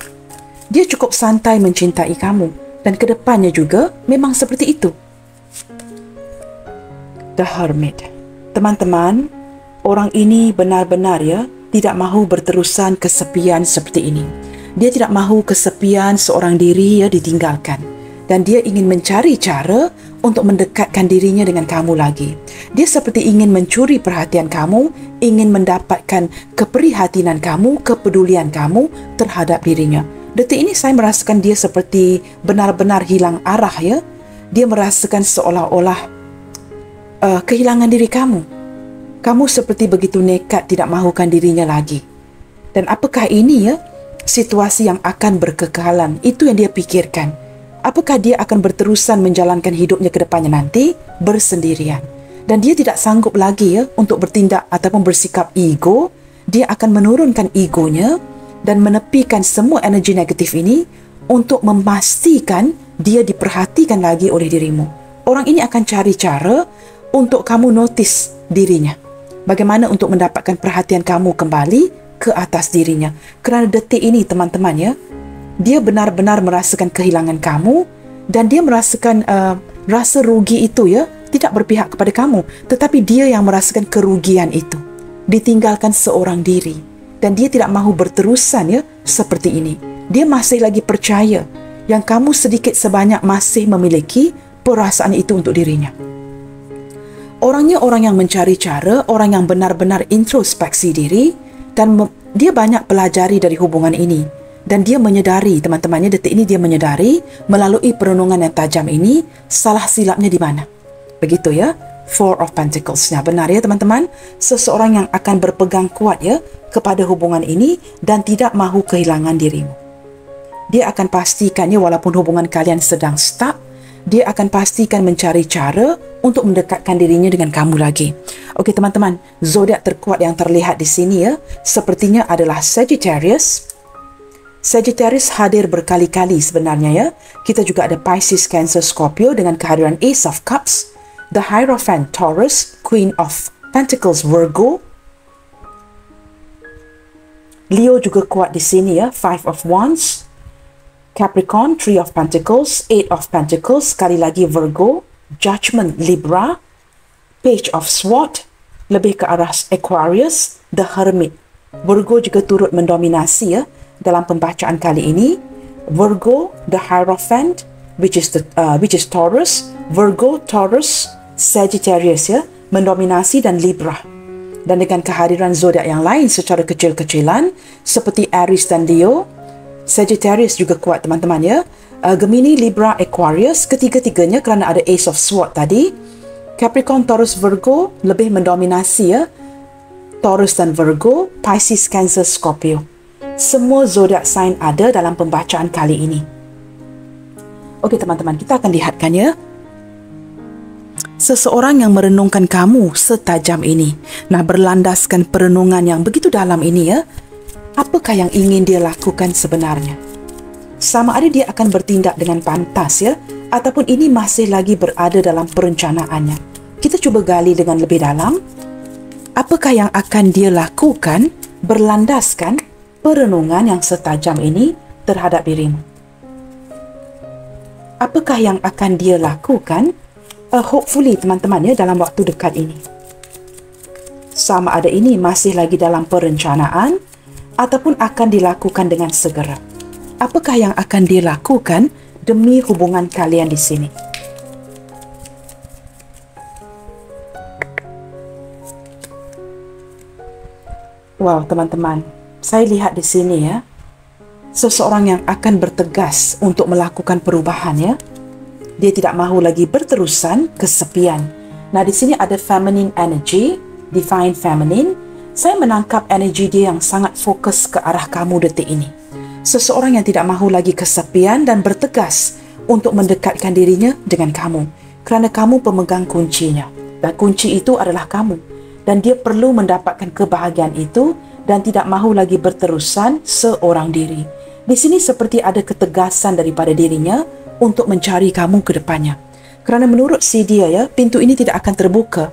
Speaker 1: Dia cukup santai mencintai kamu, dan ke depannya juga memang seperti itu. The Hermit. Teman-teman, orang ini benar-benar ya tidak mahu berterusan kesepian seperti ini. Dia tidak mahu kesepian seorang diri ya ditinggalkan. Dan dia ingin mencari cara untuk mendekatkan dirinya dengan kamu lagi. Dia seperti ingin mencuri perhatian kamu, ingin mendapatkan keprihatinan kamu, kepedulian kamu terhadap dirinya. Detik ini saya merasakan dia seperti benar-benar hilang arah ya. Dia merasakan seolah-olah kehilangan diri kamu. Kamu seperti begitu nekat tidak mahukan dirinya lagi. Dan apakah ini ya situasi yang akan berkekalan? Itu yang dia pikirkan. Apakah dia akan berterusan menjalankan hidupnya ke depannya nanti bersendirian? Dan dia tidak sanggup lagi ya untuk bertindak ataupun bersikap ego. Dia akan menurunkan egonya dan menepikan semua energi negatif ini untuk memastikan dia diperhatikan lagi oleh dirimu. Orang ini akan cari cara untuk kamu notice dirinya. Bagaimana untuk mendapatkan perhatian kamu kembali ke atas dirinya. Kerana detik ini teman-teman ya, dia benar-benar merasakan kehilangan kamu dan dia merasakan rasa rugi itu ya tidak berpihak kepada kamu, tetapi dia yang merasakan kerugian itu. Ditinggalkan seorang diri dan dia tidak mahu berterusan ya seperti ini. Dia masih lagi percaya yang kamu sedikit sebanyak masih memiliki perasaan itu untuk dirinya. Orangnya orang yang mencari cara, orang yang benar-benar introspeksi diri, dan dia banyak pelajari dari hubungan ini. Dan dia menyedari, teman-temannya, detik ini dia menyedari melalui perenungan yang tajam ini, salah silapnya di mana. Begitu ya, Four of Pentacles. Nah, benar ya teman-teman, seseorang yang akan berpegang kuat ya kepada hubungan ini dan tidak mahu kehilangan dirimu. Dia akan pastikan ya, walaupun hubungan kalian sedang stuck, dia akan pastikan mencari cara untuk mendekatkan dirinya dengan kamu lagi. Okey teman-teman, zodiak terkuat yang terlihat di sini ya, sepertinya adalah Sagittarius. Sagittarius hadir berkali-kali sebenarnya ya. Kita juga ada Pisces, Cancer, Scorpio dengan kehadiran Ace of Cups, The Hierophant, Taurus, Queen of Pentacles, Virgo. Leo juga kuat di sini ya, Five of Wands, Capricorn, Three of Pentacles, Eight of Pentacles, sekali lagi Virgo, Judgment, Libra, Page of Swords, lebih ke arah Aquarius, The Hermit. Virgo juga turut mendominasi ya dalam pembacaan kali ini. Virgo, The Hierophant, which is Taurus, Virgo, Taurus, Sagittarius ya, mendominasi, dan Libra. Dan dengan kehadiran zodiak yang lain secara kecil-kecilan seperti Aries dan Leo, Sagittarius juga kuat teman-teman ya. Gemini, Libra, Aquarius, ketiga-tiganya kerana ada Ace of Swords tadi. Capricorn, Taurus, Virgo lebih mendominasi ya. Taurus dan Virgo, Pisces, Cancer, Scorpio. Semua zodiak sign ada dalam pembacaan kali ini. Okey teman-teman, kita akan lihatkan ya. Seseorang yang merenungkan kamu setajam ini. Nah, berlandaskan perenungan yang begitu dalam ini ya. Apakah yang ingin dia lakukan sebenarnya? Sama ada dia akan bertindak dengan pantas ya, ataupun ini masih lagi berada dalam perencanaannya. Kita cuba gali dengan lebih dalam. Apakah yang akan dia lakukan berlandaskan perenungan yang setajam ini terhadap dirimu? Apakah yang akan dia lakukan hopefully teman-teman ya dalam waktu dekat ini? Sama ada ini masih lagi dalam perencanaan ataupun akan dilakukan dengan segera. Apakah yang akan dia lakukan demi hubungan kalian di sini? Wow, teman-teman, saya lihat di sini ya, seseorang yang akan bertegas untuk melakukan perubahan ya. Dia tidak mahu lagi berterusan kesepian. Nah, di sini ada feminine energy, divine feminine. Saya menangkap energi dia yang sangat fokus ke arah kamu detik ini. Seseorang yang tidak mahu lagi kesepian dan bertegas untuk mendekatkan dirinya dengan kamu. Kerana kamu pemegang kuncinya. Dan kunci itu adalah kamu. Dan dia perlu mendapatkan kebahagiaan itu dan tidak mahu lagi berterusan seorang diri. Di sini seperti ada ketegasan daripada dirinya untuk mencari kamu ke depannya. Kerana menurut si dia ya, pintu ini tidak akan terbuka.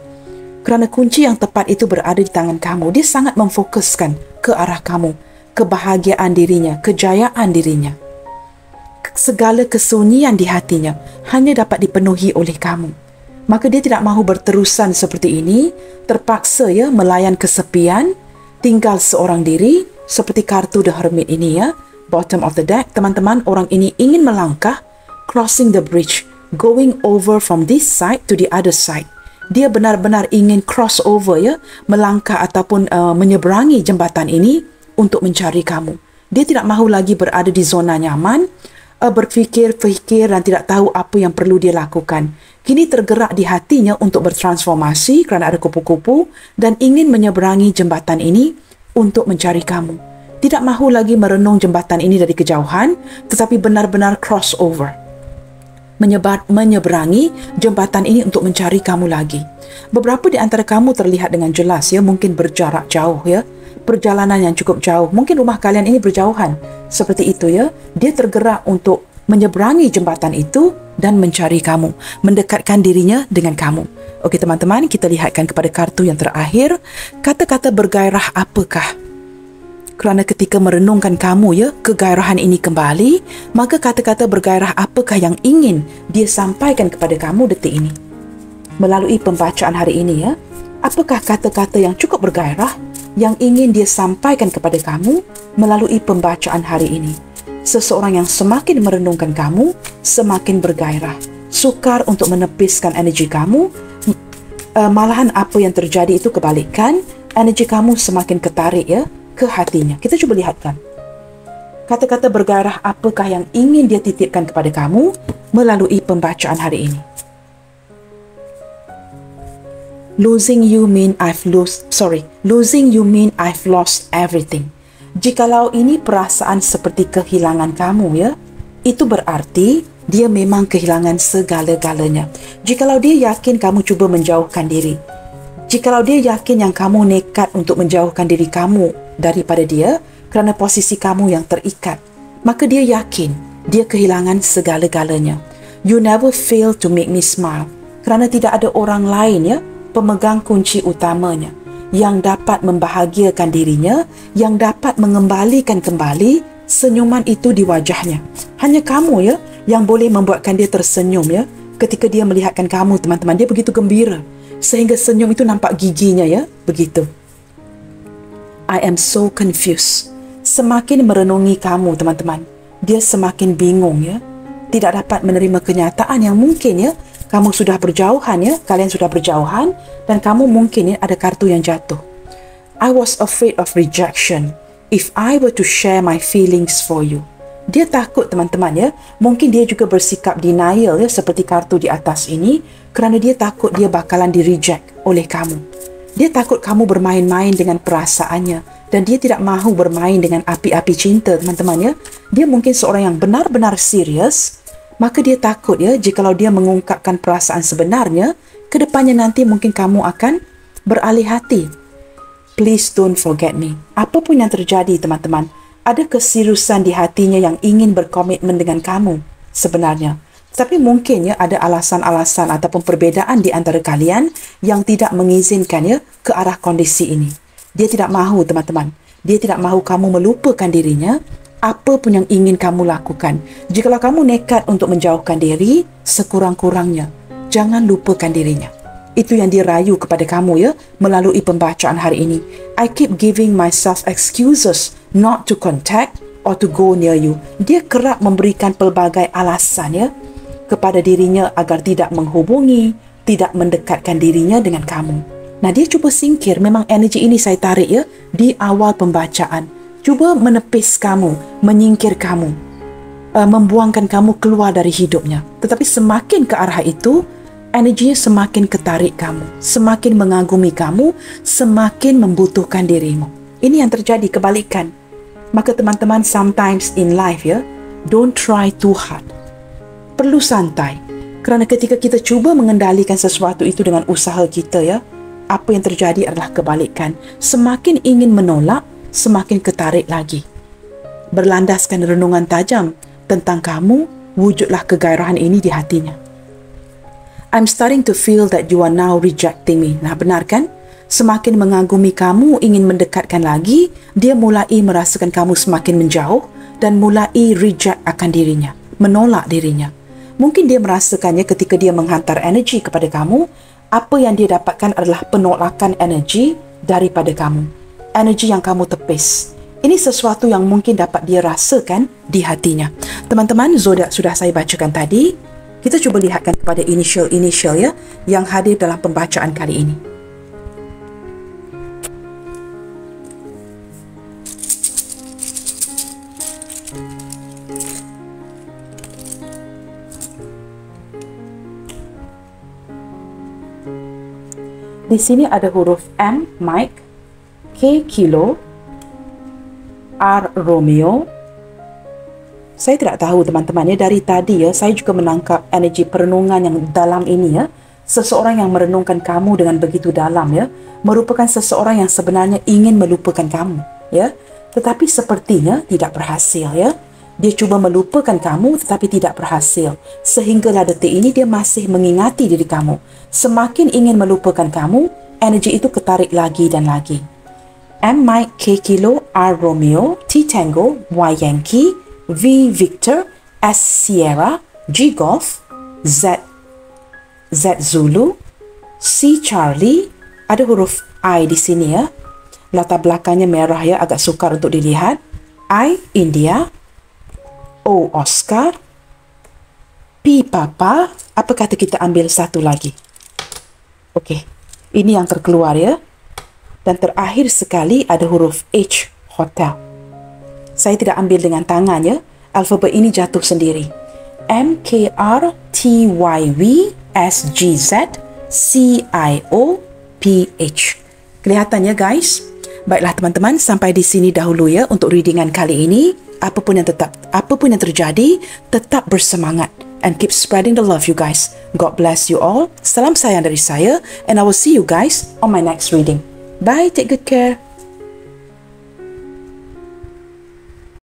Speaker 1: Kerana kunci yang tepat itu berada di tangan kamu. Dia sangat memfokuskan ke arah kamu, kebahagiaan dirinya, kejayaan dirinya. Segala kesunyian di hatinya hanya dapat dipenuhi oleh kamu. Maka dia tidak mahu berterusan seperti ini, terpaksa ya melayan kesepian, tinggal seorang diri, seperti kartu The Hermit ini ya. Bottom of the deck, teman-teman, orang ini ingin melangkah, crossing the bridge, going over from this side to the other side. Dia benar-benar ingin cross over ya, melangkah ataupun menyeberangi jambatan ini untuk mencari kamu. Dia tidak mahu lagi berada di zona nyaman, berfikir-fikir dan tidak tahu apa yang perlu dia lakukan. Kini tergerak di hatinya untuk bertransformasi kerana ada kupu-kupu dan ingin menyeberangi jambatan ini untuk mencari kamu. Tidak mahu lagi merenung jambatan ini dari kejauhan, tetapi benar-benar cross over. Menyeberangi jambatan ini untuk mencari kamu lagi. Beberapa di antara kamu terlihat dengan jelas ya, mungkin berjarak jauh ya, perjalanan yang cukup jauh. Mungkin rumah kalian ini berjauhan. Seperti itu ya. Dia tergerak untuk menyeberangi jambatan itu dan mencari kamu, mendekatkan dirinya dengan kamu. Okey teman-teman, kita lihatkan kepada kartu yang terakhir. Kata-kata bergairah apakah? Kerana ketika merenungkan kamu ya, kegairahan ini kembali, maka kata-kata bergairah apakah yang ingin dia sampaikan kepada kamu detik ini? Melalui pembacaan hari ini ya, apakah kata-kata yang cukup bergairah yang ingin dia sampaikan kepada kamu melalui pembacaan hari ini? Seseorang yang semakin merenungkan kamu, semakin bergairah, sukar untuk menepiskan energi kamu. Malahan apa yang terjadi itu kebalikan, energi kamu semakin ketarik ya ke hatinya. Kita cuba lihatkan. Kata-kata bergairah apakah yang ingin dia titipkan kepada kamu melalui pembacaan hari ini? Losing you mean I've lost everything. Jikalau ini perasaan seperti kehilangan kamu ya, itu berarti dia memang kehilangan segala-galanya. Jikalau dia yakin kamu cuba menjauhkan diri, jikalau dia yakin yang kamu nekat untuk menjauhkan diri kamu daripada dia kerana posisi kamu yang terikat, maka dia yakin dia kehilangan segala-galanya. You never fail to make me smile, kerana tidak ada orang lain ya, pemegang kunci utamanya yang dapat membahagiakan dirinya, yang dapat mengembalikan kembali senyuman itu di wajahnya. Hanya kamu ya yang boleh membuatkan dia tersenyum ya. Ketika dia melihatkan kamu, teman-teman, dia begitu gembira sehingga senyum itu nampak giginya ya, begitu. I am so confused. Semakin merenungi kamu, teman-teman, dia semakin bingung ya. Tidak dapat menerima kenyataan yang mungkin ya, kamu sudah berjauhan ya, kalian sudah berjauhan dan kamu mungkin ya ada kartu yang jatuh. I was afraid of rejection if I were to share my feelings for you. Dia takut, teman-teman ya, mungkin dia juga bersikap denial ya seperti kartu di atas ini kerana dia takut dia bakalan di-reject oleh kamu. Dia takut kamu bermain-main dengan perasaannya dan dia tidak mahu bermain dengan api-api cinta, teman-teman ya. Dia mungkin seorang yang benar-benar serius. Maka dia takut ya, jikalau dia mengungkapkan perasaan sebenarnya, kedepannya nanti mungkin kamu akan beralih hati. Please don't forget me. Apapun yang terjadi, teman-teman, ada keseriusan di hatinya yang ingin berkomitmen dengan kamu sebenarnya. Tapi mungkin ya ada alasan-alasan ataupun perbezaan di antara kalian yang tidak mengizinkan ya ke arah kondisi ini. Dia tidak mahu, teman-teman. Dia tidak mahu kamu melupakan dirinya. Apa pun yang ingin kamu lakukan, jikalau kamu nekat untuk menjauhkan diri, sekurang-kurangnya jangan lupakan dirinya. Itu yang dia rayu kepada kamu ya melalui pembacaan hari ini. I keep giving myself excuses not to contact or to go near you. Dia kerap memberikan pelbagai alasan ya kepada dirinya agar tidak menghubungi, tidak mendekatkan dirinya dengan kamu. Nah, dia cuba singkir. Memang energi ini saya tarik ya di awal pembacaan. Cuba menepis kamu, menyingkir kamu, membuangkan kamu keluar dari hidupnya. Tetapi semakin ke arah itu, energinya semakin ketarik kamu, semakin mengagumi kamu, semakin membutuhkan dirimu. Ini yang terjadi, kebalikan. Maka teman-teman, sometimes in life ya, don't try too hard. Perlu santai. Kerana ketika kita cuba mengendalikan sesuatu itu dengan usaha kita ya, apa yang terjadi adalah kebalikan. Semakin ingin menolak, semakin ketarik lagi. Berlandaskan renungan tajam tentang kamu, wujudlah kegairahan ini di hatinya. I'm starting to feel that you are now rejecting me. Nah, benar kan? Semakin mengagumi kamu, ingin mendekatkan lagi, dia mulai merasakan kamu semakin menjauh dan mulai reject akan dirinya, menolak dirinya. Mungkin dia merasakannya ketika dia menghantar energi kepada kamu, apa yang dia dapatkan adalah penolakan energi daripada kamu. Energi yang kamu tepis. Ini sesuatu yang mungkin dapat dia rasakan di hatinya. Teman-teman, zodiak sudah saya bacakan tadi. Kita cuba lihatkan kepada initial-initial ya yang hadir dalam pembacaan kali ini. Di sini ada huruf M, Mike, K, Kilo, R, Romeo. Saya tidak tahu, teman-teman ya, dari tadi ya, saya juga menangkap energi perenungan yang dalam ini ya. Seseorang yang merenungkan kamu dengan begitu dalam ya, merupakan seseorang yang sebenarnya ingin melupakan kamu ya. Tetapi sepertinya tidak berhasil ya. Dia cuba melupakan kamu tetapi tidak berhasil. Sehinggalah detik ini dia masih mengingati diri kamu. Semakin ingin melupakan kamu, energi itu ketarik lagi dan lagi. M, Mike, K, Kilo, R, Romeo, T, Tango, Y, Yankee, V, Victor, S, Sierra, G, Golf, Z, Zulu, C, Charlie. Ada huruf I di sini ya. Latar belakangnya merah ya, agak sukar untuk dilihat. I, India, O Oscar, P Papa. Apa kata kita ambil satu lagi? Okey, ini yang terkeluar ya. Dan terakhir sekali ada huruf H, hotel. Saya tidak ambil dengan tangan ya. Alfabet ini jatuh sendiri. MKRTYVSGZCIOPH. Kelihatannya guys? Baiklah teman-teman, sampai di sini dahulu ya untuk readingan kali ini. Apapun yang terjadi, tetap bersemangat and keep spreading the love you guys. God bless you all. Salam sayang dari saya and I will see you guys on my next reading. Bye, take good care.